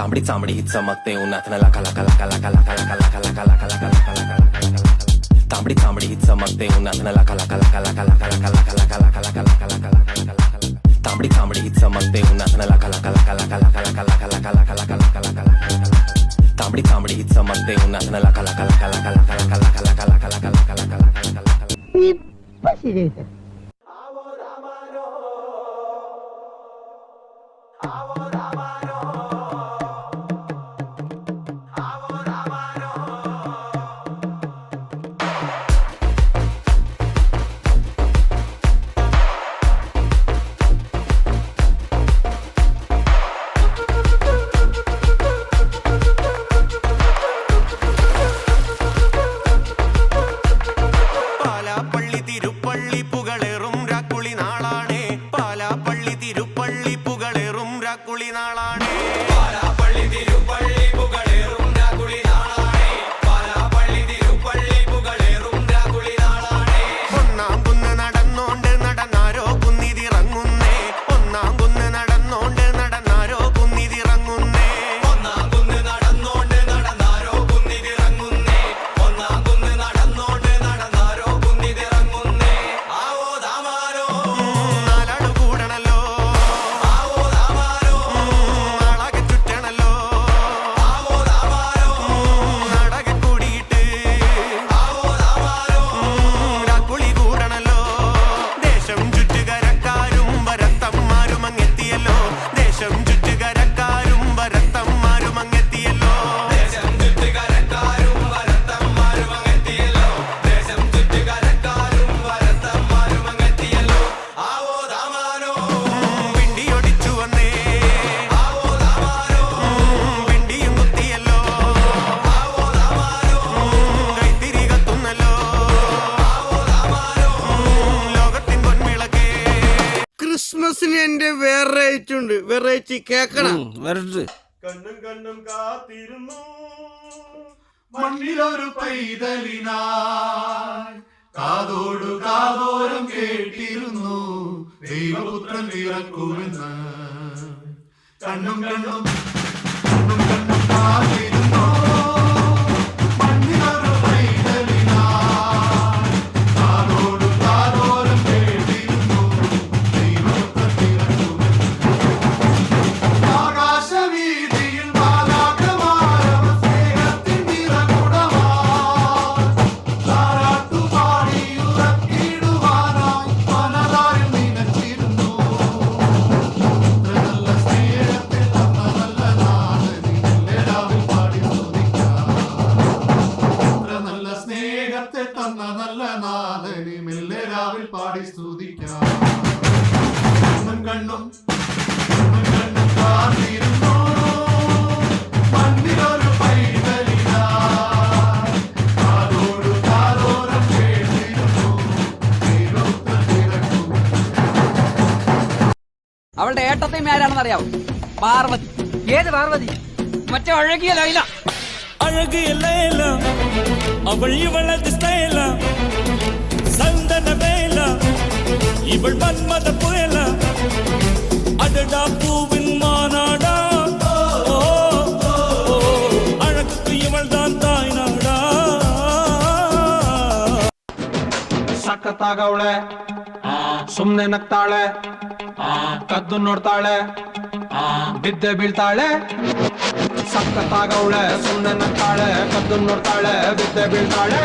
तांबडी चांबडी चमकते उन्हात लका लका लका लका लका लका लका लका लका लका लका लका तांबडी चांबडी चमकते उन्हात लका लका लका लका लका लका लका लका लका लका लका लका लका तांबडी चांबडी चमकते उन्हात लका लका लका लका लका लका लका लका लका लका लका लका तांबडी चांबडी चमकते उन्हात लका लका लका लका लका लका लका लका लका लका लका लका लका ക്രിസ്മസിന് വെറൈറ്റി കേക്കണം. കണ്ണും കണ്ണും കാത്തിരുന്നു മണ്ണിലൊരു പൈതലിനായി, കാതോടു കാതോരം കേട്ടിരുന്നു ദൈവപുത്രൻ പിറക്കുമെന്ന്. കണ്ണും കണ്ണും കണ്ണും കണ്ണും കാത്തിരുന്നു മണ്ണിലൊരു പൈതലിനായി, കാതോടു കാതോരം കേട്ടിരുന്നു ദൈവപുത്രൻ പിറക്കുമെന്ന്. ആകാശവീതിയിൽ മാലാഖമാരവർ സ്നേഹത്തിൻ നിറകുടമായി താരാട്ടുപാടിയുറക്കിടുവാനായി മനതാരിൽ നിനച്ചിരുന്നു. നല്ല സ്നേഹത്തിൽ തന്ന നല്ല നാഥനിൽ പാടി സ്തുതിക്കാം. നല്ല സ്നേഹത്തെ തന്ന നല്ല നാഥനി മെല്ലെരാവിൽ പാടി സ്തുതിക്കാം. കണ്ണും കണ്ണും കണ്ണും കാത്തിരുന്നു മണ്ണിലൊരു പൈതലിനായി, കാതോടു കാതോരം കേട്ടിരുന്നു ദൈവപുത്രൻ പിറക്കുമെന്ന്. അവളുടെ ഏട്ടത്തെയും ആരാണെന്ന് അറിയാവോ? പാർവതി. ഏത് പാർവതി? മറ്റേ അഴകിയ ലൈല. അഴകിയ ലൈല അവൾ ഇവളത് സ്റ്റൈല, സന്തന വേല ഇവൾ മന്മത പുയല, അടടാ പൂവിൻ മാനാടാ, അഴകുക്ക് ഇവൾ താൻ തായ്നാടാ. ಸಖತ್ತಾಗವಳೆ, ಸುಮ್ನೆ ನಗ್ತಾಳೆ, ಕದ್ದು ನೋಡ್ತಾಳೆ, ಬಿದ್ದೆ ಬೀಳ್ತಾಳೆ. ಸಖತ್ತಾಗವಳೆ, ಸುಮ್ನೆ ನಗ್ತಾಳೆ, ಕದ್ದು ನೋಡ್ತಾಳೆ, ಬಿದ್ದೆ ಬೀಳ್ತಾಳೆ.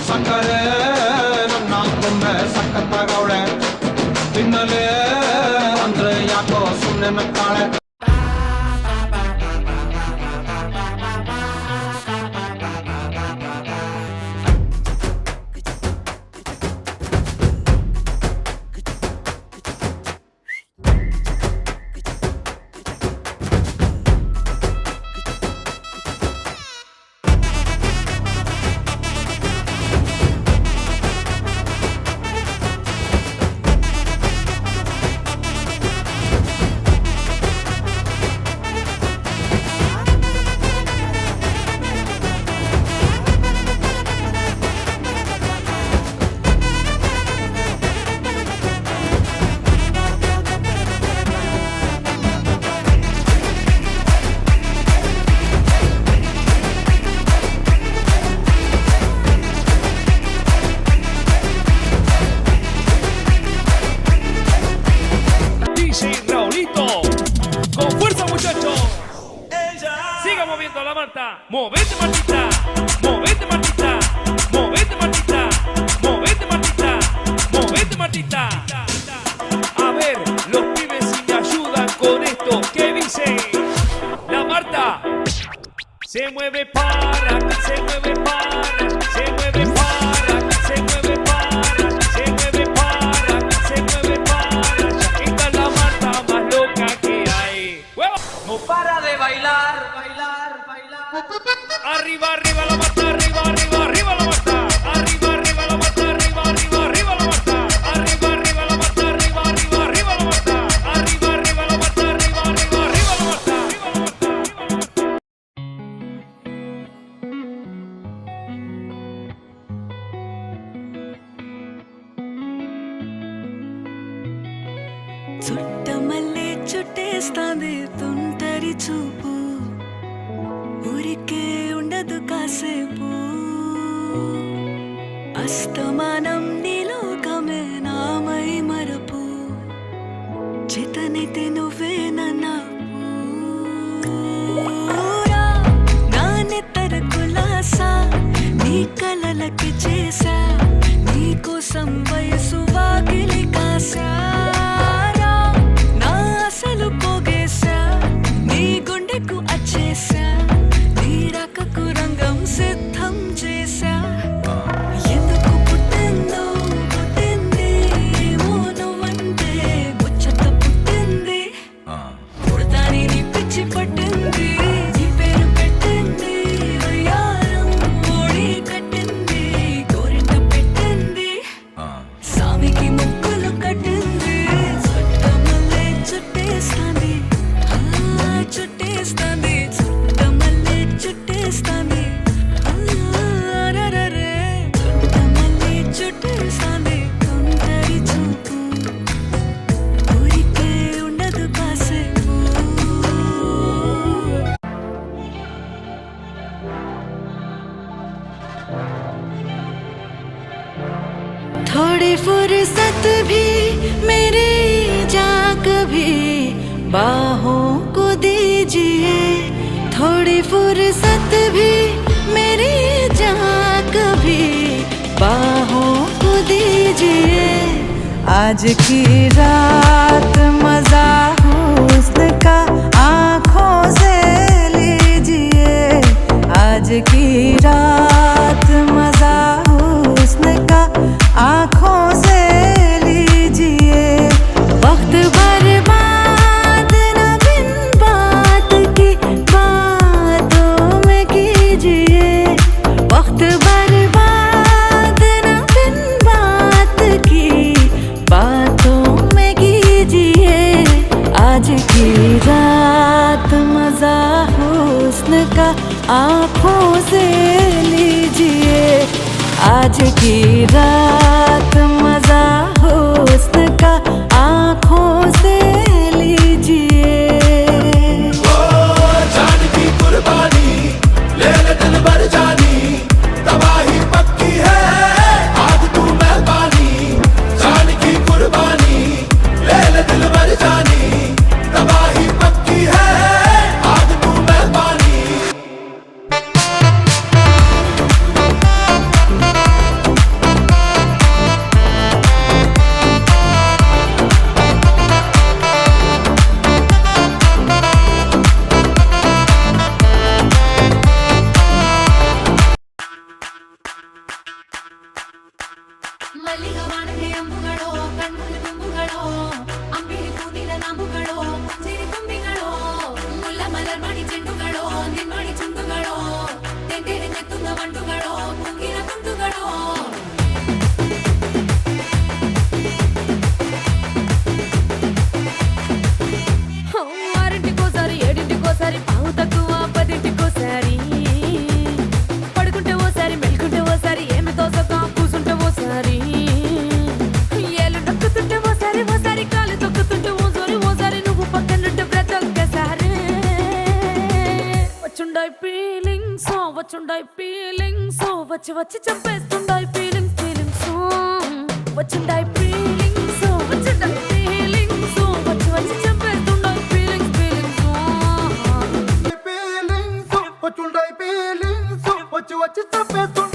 ಸಕ್ಕರೆ ನನ್ನ ಬೊಮ್ಮೆ ಸಖತ್ತಾಗವಳೆ, ತಿನ್ನಲೇ ಅಂದ್ರೆ ಯಾಕೋ ಸುಮ್ನೆ ನಗ್ತಾಳೆ. Marta, movete Martita, movete Martita, movete Martita, movete Martita, movete Martita. A ver, los pibes si me ayudan con esto, ¿qué dice? La Marta se mueve para, se mueve para, se mueve para, se mueve para, se mueve para, se mueve para. Esta es la Marta más loca que hay. ¡Huevo! No para de bailar, bailar, bailar. Arriba, arriba la Marta, arriba, arriba, arriba la Marta. Arriba, arriba la Marta, arriba, arriba, arriba la Marta. Arriba, arriba la Marta, arriba, arriba, arriba la Marta. Arriba, arriba la Marta, arriba, arriba, arriba la Marta. Chuttamalle చుట్టేస్తాంది తుంటరి చూపు ఊరికే ఉండదు కాసేపు అస్తమానం నీలోకమే నామై మరపు చేతనైతే నువ్వే నన్నా నాన్నెత్తర కులాసా నీ కలలకి చేసా నీ కోసం వయసు వాకిలి కాసా పోగేశా నీ గుండెకు అచ్చేశా నీ రకకు రంగం సిద్ధం చేశా ఎందుకు పుట్టిందో పుట్టింది ఏమో నువ్వంటే ముచ్చట పుట్టింది పుడతాని నీ పిచ్చి పట్టింది నీ పేరు పెట్టింది వయ్యారం ఓడి కట్టింది గోరింట పెట్టింది సామికి ముక్కులు కట్టింది చుట్టేస్తాంది చుట్టేస్తాంది చుట్టమల్లె చుట్టేస్తాంది రరే చుట్టమల్లె చుట్టేస్తాంది తుంటరి చూపు ఊరికే ఉండదు కాసేపు थोड़ी फुर्सत भी मेरी जा कभी बाहों को दीजिए थोड़ी फुर्सत भी मेरी जा कभी बाहों को दीजिए आज की रात मजा हुस्न का आँखों से लीजिए आज की रात मजा हुस्न का आँखों से लीजिए वक्त बर्बाद न बिन बात की बातों में कीजिए वक्त बर्बाद न बिन बात की बातों में कीजिए आज की रात मजा हुस्न का आँखों से लीजिए आज की रात मजा हुस्न का आँखों से लीजिए जान की कुर्बानी ले ले दिल भर जानी तबाही पक्की है आज तू मेहरबानी जान की कुर्बानी ले ले दिल भर जानी तबाही पक्की है आज तू मेहरबानी ಮಲ್ಲಿಗವಾಣಕ್ಕೆ ಅಂಬುಗಳೋ ಕಣ್ಮುಳ್ಳು ತುಂಬುಗಳೋ ಅಂಬಿಳಿ ಕೂದಿನ ನಾಂಬುಗಳೋ ಸಿರಿ ತುಂಬಿಗಳೋ ಮುಲ್ಲ ಮಲರ್ ಮಣಿ ಚೆಂಡುಗಳೋ ನಿನ್ಮಣಿ ಚುಂಡುಗಳೋ ತೆಂಟೆರೆ ತೆತ್ತುಂಗ ಮಂಟುಗಳೋ ಕುಂಗಿನ ತುಂಡುಗಳೋ ఆరింటికోసారి ఏడింటికోసారి పావు తక్కువ పదింటికోసారి పడుకుంటే ఓసారి మెలుకుంటే ఓసారి ఏమి తోసక కూసుంటే ఓసారి ఏళ్ళు నొక్కుతుంటే ఓసారి ఓసారి కాలు తొక్కుతుంటే ఓసారి నువ్వు పక్కనుంటే బ్రతొక్కసారి వచ్చుండాయి ఫీలింగ్స్ వచ్చి వచ్చి చంపేస్తుండాయి ఫీలింగ్స్ వచ్చుండాయి ఫీలింగ్స్ వచ్చి వచ్చి చంపేస్తుండాయి ఫీలింగ్స్ ఫీలింగ్స్ వచ్చుండ മുത്തപ്പേ